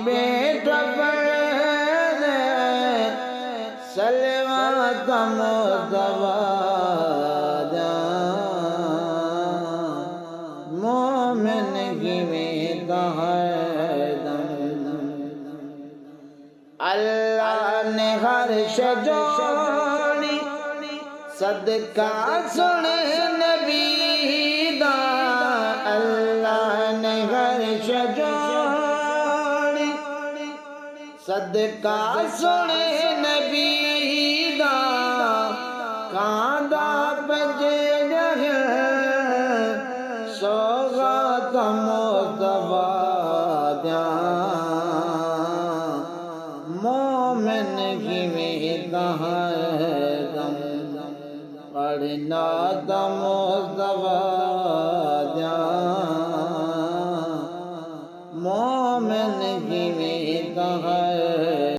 बेटा पढ़ सलवा कम दवा मोमिन की बेटा अल्लाह ने हर शजोड़ी सदका सुने नबी दा। अल्लाह ने हर शजोड़ी सदका सुने नबी दा। कांदा बजे रहे सौगात मुस्तफा दा मोमिन की बेटा पढ़ना दम मुस्तफा दा मोमिन की बेटा